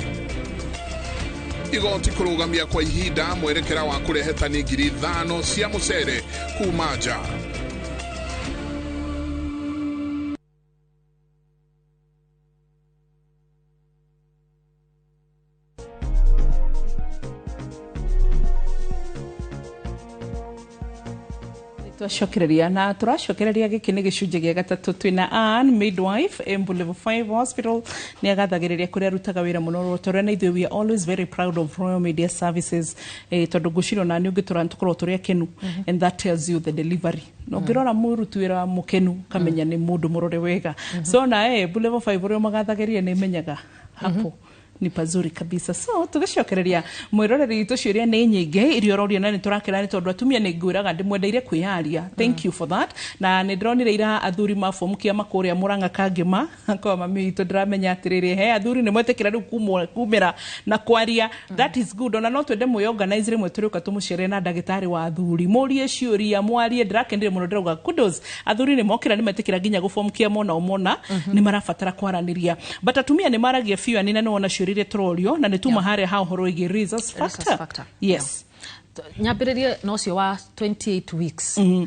Igoti kũrũgamia kwa ihinda mwerekera wa kũrehe tani 5,000 cia mũcere kuma nja. Twacokereria na turacokereria giki ni gicunje gĩa gatatũ twina Ann midwife Embu level 5 hospital ni agathagĩrĩria kũrĩa arutaga wĩra mũno tondũ na ithuĩ we are always very proud of Royal Media Services tondũ guciro na nĩ ũngĩtũra tũkorwo tũrĩa kenu and that tells you the delivery no ngĩrora mũrutu wĩra mukenu kamenya nĩ mũndũ mũrore wega so na Embu level 5 ũrĩa magathagĩrĩria nĩ menyaga hapo ni pazuri kabisa so tugacokereria mwiroreri witũ ciũria nĩ nyingĩ irio roria na nĩ tũrakĩra nĩ tondũ atumia nĩ ngwĩraga ndĩmwendeire kwĩyaria thank you for that na nĩ ndĩronire ira athuri mabomu kia makũrĩa Mũrang'a Kangĩma kwa mami witũ ndĩramenya atĩrĩrĩ he athuri nĩ mwetĩkĩra rĩu kumĩra na kwaria that is good ona no twende mwĩorganize rĩmwe tũrĩũka tũmũcere na ndagĩtarĩ wa athuri mũrie ciũria mwarie ndĩrakendire mũno ndĩrauga kudos athuri nĩ mokĩra nĩ metĩkĩra nginya gũbomu kia mona ũmona nĩ marabatara kwaranĩria but atumia nĩ maragia biũ anina nĩ wona ciũria trollio na nĩtuma harĩa ha ũhoro wĩgiĩ resource factor yes nyambĩrĩrie no cio wa 28 weeks nĩ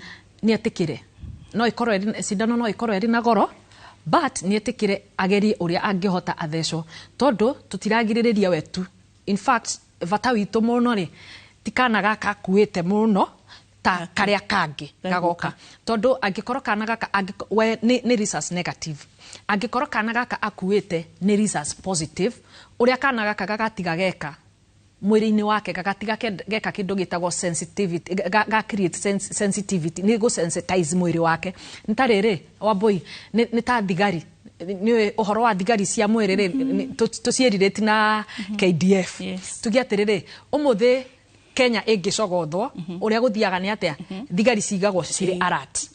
etĩkĩre no ikorwo cindano no ikorwo ĩrĩ na goro but nĩ etĩkĩre agerie ũrĩa angĩhota athecwo tondũ tũtiragirĩrĩria wetu in fact bata witũ mũno rĩ ti kana gaka kuĩte mũno ta karĩa kangĩ gagoka tondũ angĩkorwo kana gaka nĩ resource negative angĩkorwo kana gaka akuĩte nĩ resource positive ũrĩa kana gaka gagatiga geka mwĩrĩ-inĩ wake gagatiga geka kĩndũ gĩtagwo sensitivity create sensitivity nĩ gũ-sensitize mwĩrĩ wake nĩ ta rĩrĩ Wambui nĩ ta thigari nĩ ũhoro wa thigari cia mwĩrĩ rĩ tũciĩrirĩti na KDF tuge atĩrĩrĩ ũmũthĩ Kenya ĩngĩcogothwo ũrĩa gũthiaga nĩ atĩa thigari cigagwo cirĩ alert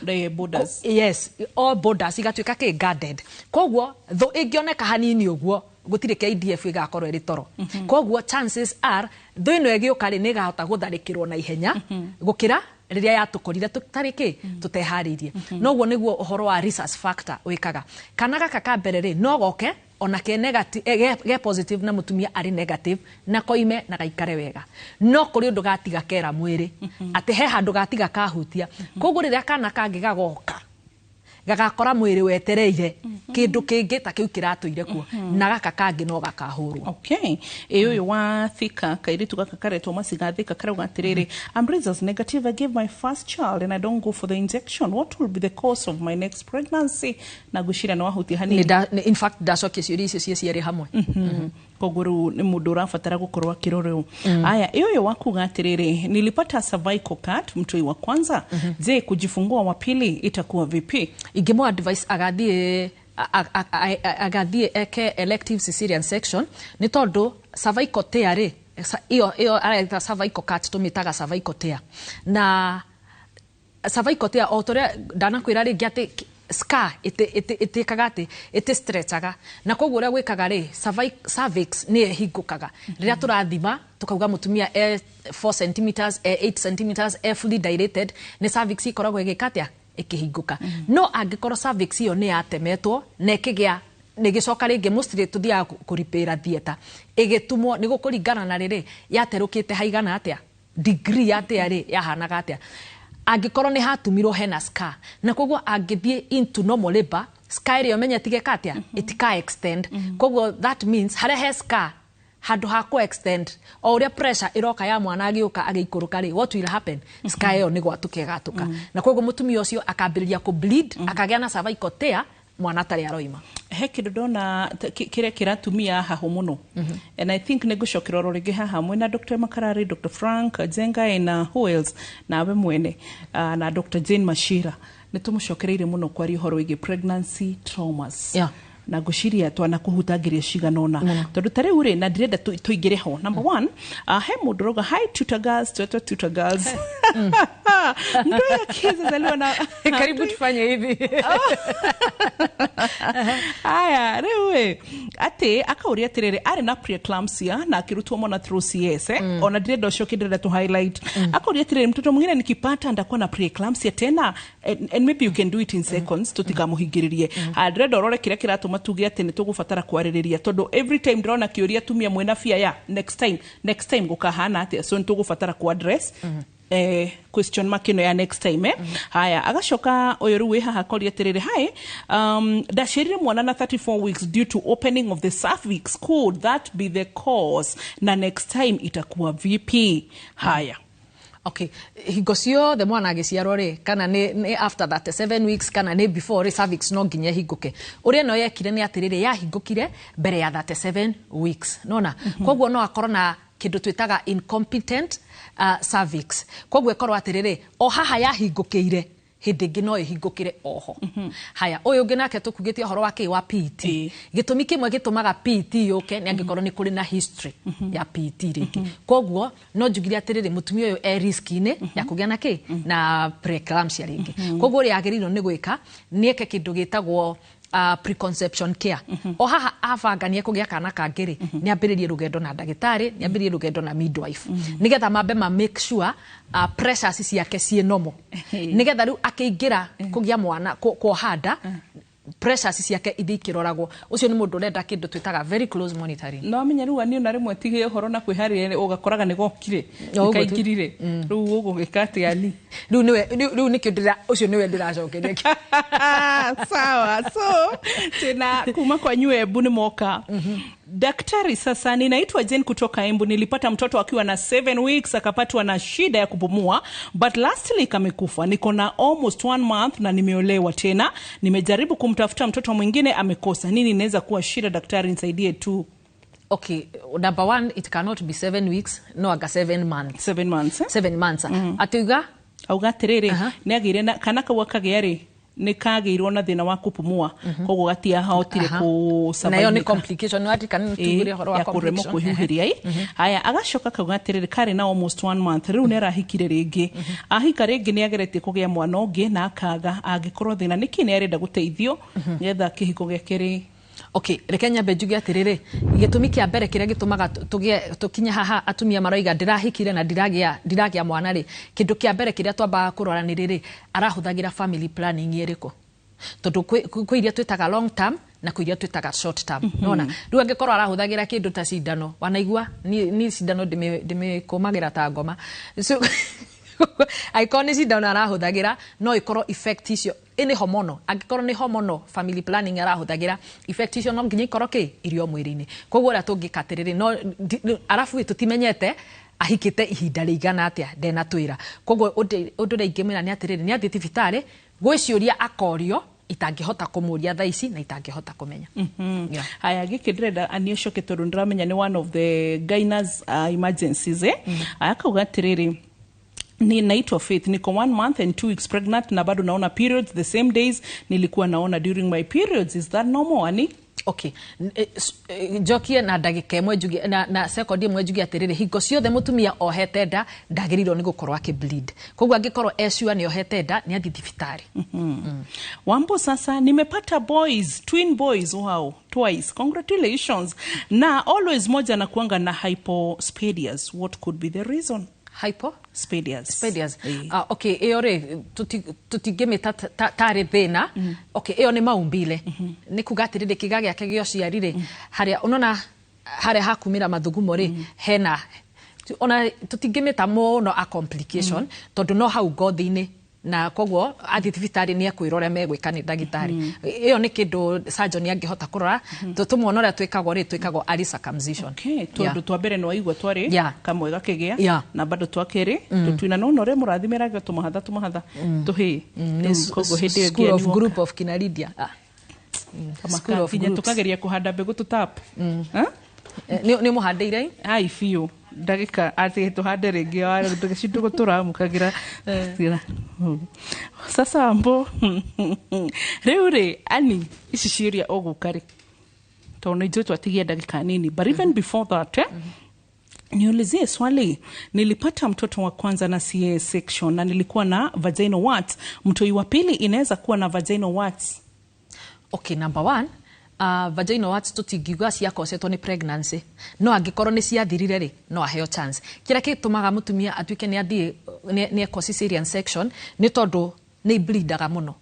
the borders yes all borders igatuĩka guarded koguo tho ĩngĩoneka hanini ũguo gũtirĩ KDF ĩgakorwo ĩrĩ toro koguo chances are thũ ĩno ĩgĩũka rĩ nĩ ĩgahota gũtharĩkĩrwo na ihenya gũkĩra rĩrĩa yatũkorire tũtarĩ tũteharĩirie noguo nĩguo ũhoro wa resource factor wĩkaga kana gaka ka mbere rĩ no goke ona ke negative ge positive na mutumia ari negative na koime na gaikare wega no kuri undu gatiga kera mwiri ate he handu gatiga kahutia koguo rĩrĩa kana kangi gagoka gagakora mwiri wetereire kindu kingi ta kiu kiratũire kuo na gaka kangi no gakahurwo okay uyu wa thika kairitu gaka karetwo macigathika karauga atiriri I'm results negative I gave my first child and I don't go for the injection what will be the cause of my next pregnancy na gushira no ahuti hanini in fact ndacokia ciũria icio ciari hamwe koguo rĩu nĩ mũndũ ũrabatara gũkorwo akĩrorwo aya uyu wakuga atiriri nilipata cervical cut mtoi wa kwanza je kujifungua wa pili itakuwa vipi ingemo advice agathie eke elective cesarean section ni tondu cervical tear iyo areta cervical cut tumitaga cervical tear na cervical tear o toria ndanakwira ringi ati scar itikagate stretchaga na koguo ria gwikaga ri cervix ni hingukaga riria turathima tukauga mutumia 4 cm 8 cm fully dilated ni cervix ikoragwo igikatia ikihinguka no angikorwo cervix iyo ni yatemetwo na ikigia nigicoka ringi mostly tuthia kuripira theater igitumwo ni gukuringana na riri yaterukite haigana atia degree atia ri yahanaga atia angikorwo ni hatumirwo hena scar na koguo angithie into normal labor scar iyo menya tigekatia itika extend koguo that means hare he scar handu ha ko extend o uria pressure iroka ya mwana agiuka agikuruka ri what will happen scar iyo ni gwatuke gatuka na koguo mutumia ucio akambiriria ku bleed akagea na cervical tear mwana tari aroima he kindu ndona kire kiratumia haho muno and I think negucokera rorege haha mwena Dr. Makarari, Dr. Frank Jenga na who else na we mwene na Dr. Jane Mashira nitumucokereire muno kwari horo wige pregnancy traumas na gushiria twana kuhutagiria shiganona tondu tare ure na direnda tuigire ho number 1 he mudroga hi tutor girls ndio kiza zaliwa na karibu tufanye hivi aya rewe ate akauria tirere ari na preeclampsia na akirutwa mona through CS ona direnda shoki direnda to highlight akauria tirere mtoto mwingine nikipata ndakuwa na preeclampsia tena and maybe you can do it in seconds tutikamuhigiririe direnda orore kire kiratuma tuge ati nitugufatara kwaririria tondu every time ndrona kiuria tumia mwena fia ya next time gukahana ati so nitugufatara ku address question mark ino ya next time haya agacoka oyoru we haha koria tirire hai dashirire mwana na 34 weeks due to opening of the cervix. Could that be the cause na next time itakuwa VP haya okay hingo ciothe mwana agiciarwo ri kana ni after that 7 weeks kana ni before ri cervix no nginya hinguke uria no yekire ni atirire ya hingukire mbere ya 7 weeks nona koguo no akorwo na kindu twitaga incompetent cervix koguo ekorwo atirire o haha ya hingukiire hindi ngino ihingukire oho haya uyu ngi nake tukugitie horo wake wa PET gitumi kimwe gitumaga PET yuke ni angikorwo ni kuri na history ya PET ringi koguo no njugire atirire mutumia uyu risk ine ya kugia na ki na preeclampsia ringi koguo ri agiriro ni gwika nieke kindu gitagwo preconception care o haha avanganie kugia kana kangiri ni ambiririe rugendo na ndagitari ni ambiririe rugendo na midwife nigetha mambe ma make sure pressures ciake cie normal nigetha riu akeingira kugia mwana kuhanda pressures ciake ithikiroragwo ucio ni mundu urenda kindu twitaga very close monitoring no menya riu ani ona rimwe tige horo na kwiharire ugakoraga ni gokire kaingirire riu ugukati ani riu ni kindira ucio niwe ndiracokeria sawa so tena kuma kwa nyue Embu ni moka daktari sasa ninaitwa Jane kutoka Embu nilipata mtoto akiwa na 7 weeks akapatwa na shida ya kupumua but lastly kamekufa niko na almost 1 month na nimeolewa tena nimejaribu kumtafuta mtoto mwingine amekosa nini inaweza kuwa shida daktari nisaidie tu okay number 1 it cannot be 7 weeks no aga 7 months 7 months atiga auga tiriri ni agire na kana kawa kagiari ni kagirwo na thina wa kupumua koguo gatia hotire ku survive na yo ni complication no atikana tugire horo wa complication kuhihiria haya agacoka kauga tiriri kare na almost 1 month riu nera hikire ringi ahika ringi ni agerete kugia mwana ungi na akaga agikorwo thina niki ni arenda guteithio ngetha kihiko gekeri okay rekenya bejugi atiriri gitumi kia mbere kiria gitumaga tukinya haha atumia maroiga ndirahikire na ndiragia mwana ri kindu kia mbere kiria twamba kurora ni riri arahuthagira family planning iriko tondu kwiria twitaga long term na kwiria twitaga short term nona riu angikorwo arahuthagira kindu ta cindano wanaigua ni cindano ndimikumagira ta ngoma so icon cindano arahuthagira no ikorwo effect icio ini homono angikorwo ni homono family planning arahuthagira effect icio no nginya ikorwo ki irio mwiri-ini koguo ra tungikatiriri no arafu tutimenyete ahikite ihinda rigana atia ndena twira koguo undu reingimira ni atiriri ni athi thibitari gwiciuria akorio itangihota kumuria thaici na itangihota kumenya haya gikidreda anioshoke tondu ndiramenya ni one of the gyners emergencies akauga atiriri ni naitwa Faith niko 1 month and 2 weeks pregnant na bado naona periods the same days nilikuwa naona during my periods is that normal ani Okay. Jokie na ndagika imwe njugi na second imwe njugi atiriri hingo ciothe mutumia ohete nda ndagiriro ni gukorwo akibleed. Koguo angikorwo esure ni ohete nda ni athi thibitari. Wambo sasa nimepata boys, twin boys, wow, twice. Congratulations. Na always moja na kuanga na hypospadias. What could be the reason? Spadias. Okay, iyo re tutigimita tari thina. Okay, iyo ni maumbile. Ni kugatirire kigage ake gyo ciarire. Haria unona haria hakumira mathugumo ri hena ona tutigimita muno a complication tondu no hau ngothi-ini na koguo athi thibitari ni akwirora megwika ni ndagitari iyo ni kindu surgeon angihota kurora tumwona ria twikagwo early circumcision. Okay, tondu twa mbere no igwa twari kamwe gakigia na bado twakeri tutwina no nore murathimiraga tumuhatha tuhi koguo hindi School of Group of Kinaridia School of Group tukageria kuhanda mbegu tutap ni muhandeire ai fiu ndagika ati tuhande ringi wa tugishindu guturamukagira sasa ambo riuri ani ici ciria ogukari tona ijo twatigia ndagika nini but even before that niulizie swali. Nilipata mtoto wa kwanza na CA section na nilikuwa na vaginal warts. Mtoi wa pili inaweza kuwa na vaginal warts? Okay, number 1, vaginal warts tutingiuga ciakosetwo ni pregnancy no angikorwo ni ciathirire ri no aheo chance. Kira gitumaga mutumia atuike ni athie ni cesarean section ni tondu ni bleedaga muno.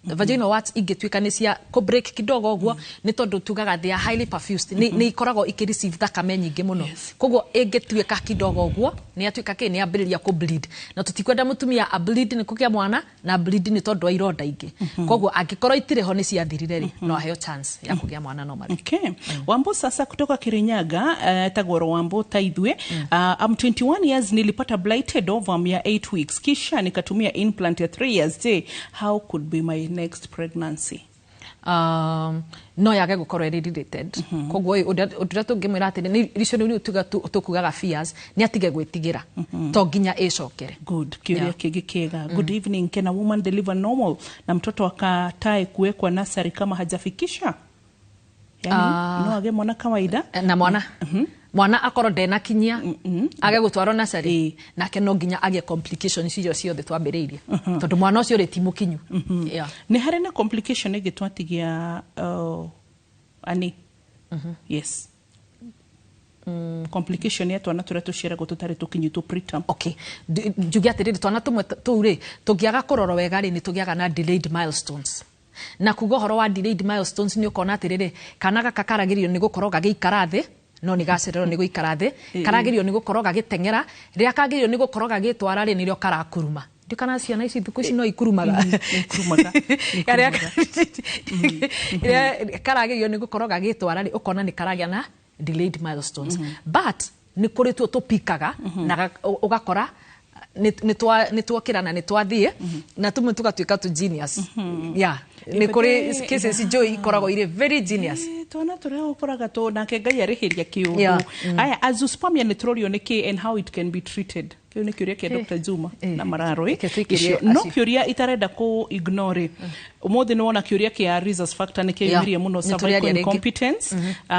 Vaginal warts ingituika ni cia ko break kidogo ogwo ni tondu tugaga they are highly perfused ni ikoragwo ikireceive thakame nyingi muno. Koguo ingituika kidogo ogwo ni atuika ni ambiriria ku bleed na tutikwenda mutumia a bleed ni kugia mwana na bleed ni tondu ironda ingi. Koguo angikorwo itire ho ni ciathirire ri no aheo chance ya kugia mwana no mari. Okay. Wambo sasa kutoka Kirinyaga tagoro Wambo taidhwe I'm 21 years nilipata blighted ovum ya 8 weeks kisha nikatumia implant ya 3 years. How could be my next pregnancy? No yage gukorwo related. Koguo udira tungimwira ati ni ricio ni tukugaga fears ni atige gwitigira to nginya icokere. Good. Kiuria kingi kiega. Good evening. Can a woman deliver normal na mtoto akatae kuwekwa nursery kama hajafikisha? Yani no age mwana kawaida na mwana mwana akoro ndena kinyia age gutwaro nursery nake no nginya age complications icio ciothe twambiriirie tondu mwana ucio ri timukinyu. Ni hari na complication ige twatigia ani yes complication ya twana turia tucira gututari tukinyu tu preterm. Okay, njugi atiriri twana tumwe tuuri tugiaga kuroro wega ri ni tugiaga na delayed milestones na kugo horo wa delayed milestones ni ukona atiriri kana gaka karagirio ni gukorwo gagiikara thi no ni gacerero ni guikara thi karagirio ni gukorwo gagitengera ria kagirio ni gukorwo gagitwara ri nirio karakuruma ndikana ciana ici thuku ici no ikurumaga karagirio ni gukorwo gagitwara ri ukona ni karagia na delayed milestones but ni kuri tu pikaga na ugakora ni twokirana ni twathie na tumwe tugatuika tu genius. Ni kuri cases joy ikoragwo ire very genius. Twana turia ukoraga to nake Ngai arihiria kiungu. Aya azoospermia ni turorio niki and how it can be treated. Kiu ni kiuria kia Dr. Juma na Mararo. No kiuria itarenda ku ignore. Umuthi ni wona kiuria kia rhesus factor ni kiuria muno cervical incompetence.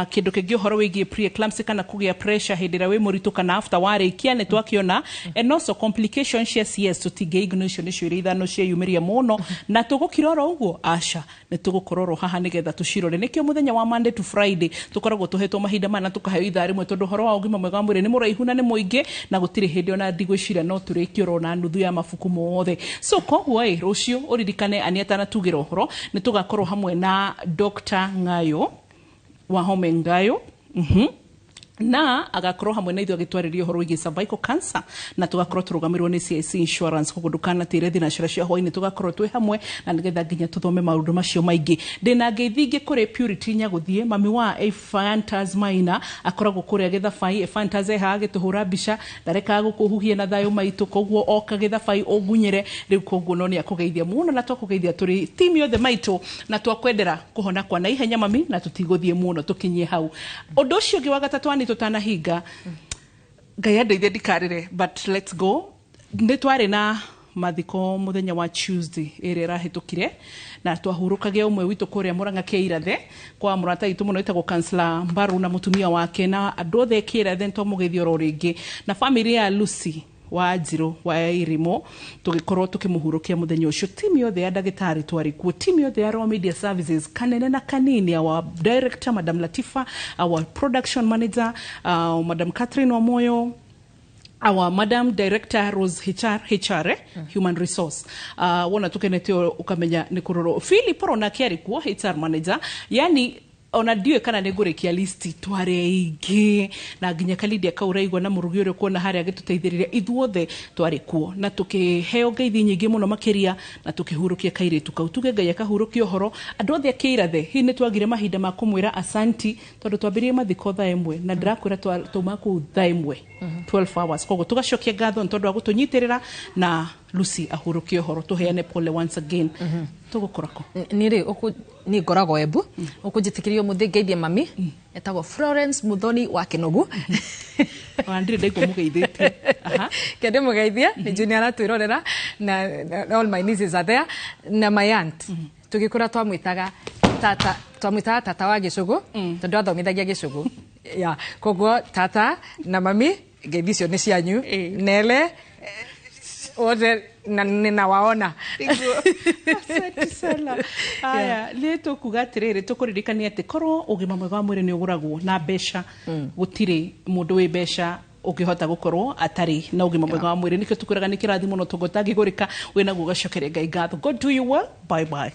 Kindu kingi uhoro wigie preeclampsia kana kugia pressure hindira we muritu kana after warikia ni twakiona and also complications yes tutige ignition ni ciuria ithano cia yumiria muno na tugukiroro uguo asha ni tugukororo haha nigetha tucirore nikio muthenya wa Monday to Friday tukoragwo tuhetwo mahinda mana tukaheo ithari mwe tondu horo wa ugima mwega mwire ni muraihu na ni muingi na gutire hindi ona ndigwicira no turikio rona nuthu ya mafuku mothe so koguo rucio uririkane anieta na tugira horo ni tugakorwo hamwe na Dr. Ngayo wa Home Ngayo na agakorwo hamwe na ithu agitwaririo horo wigi cervical cancer na tugakorwo turugamirwo ni CIC insurance kugudukana tire thina cira cia hwaini tugakorwo twi hamwe na nigetha nginya tuthome maundu macio maingi ndina ngeithingi kuri Purity Nyaguthie mami wa Fantas Maina akoragwo kuri Githabai Fantas ha gituhura bica ndareka gukuhuhia na thayo maitu koguo oka Githabai ogunyire riu koguo no ni akugeithia muno na twakugeithia turi team yothe maitu na twakwendera kuhona kwa na ihenya mami na tutiguthie muno tukinyie hau undu ucio ngi wa gatatu tutana higa Ngai andeithie ndikarire but let's go. Nditwari na mathiko muthenya wa Tuesday ere rahitukire na twahurukage umwe witu kuria Murang'a Keirathe kwa murata itu muno itagwo Councillor Mbaru na mutumia wake na andu othe Keirathe ntomugithio ro ringi na family ya Lucy wa Njiro wa Irimo tugikorwo tukimuhurukia muthenya ucio timu yothe ya ndagitari twari kuo timu yothe ya Raw Media Services kanene na kanini our director Madam Latifa, our production manager Madam Catherine Wamoyo, our Madam Director Rose HR Human Resource wona tukenetio ukamenya ni kuroro Philip Rona kiari kuo HR manager yani ona diwe kana negorekia listi tware igi na ginya Kalidia Kauraigwa na murugi uri kuona hari agituteithiriria ithuothe tware kuo na tukiheo ngeithi nyingi muno makiria na tukihurukia kaire tukautuge Ngai akahurukio horo andu othe Keirathe hi ni twagire mahinda ma kumwira asanti tondu twambirie mathiko thaa imwe na ndirakwira tuma ku thaa imwe 12 hours kogo tugacokia ngatho tondu agutunyitirira na Lucy ahurukio horo tuheane pole once again tugukorako nire ni ngorago Embu ukujitikirio muthingeithie mami etagwo Florence Muthoni wa Kinogu andire ndaigwa mugeithite kende mugeithie ni junior atwirorera na all my nieces are there na my aunt tugikura twamwitaga tata wa Gicugu tondu athomithagia Gicugu ya koguo tata na mami ngeithi ni cianyu nele oze na ninawaona asante sana aya leto kugatirire tukuririkania ati korwo ugima mwega wa mwiri ni uguragwo na besha gutire mundu wi besha ukihota gukorwo atari na ugima mwega wa mwiri nikyo tukuraga ni kirathi muno tugotagigurika wina gugacokeria Ngai ngatho. God do you well. Bye bye.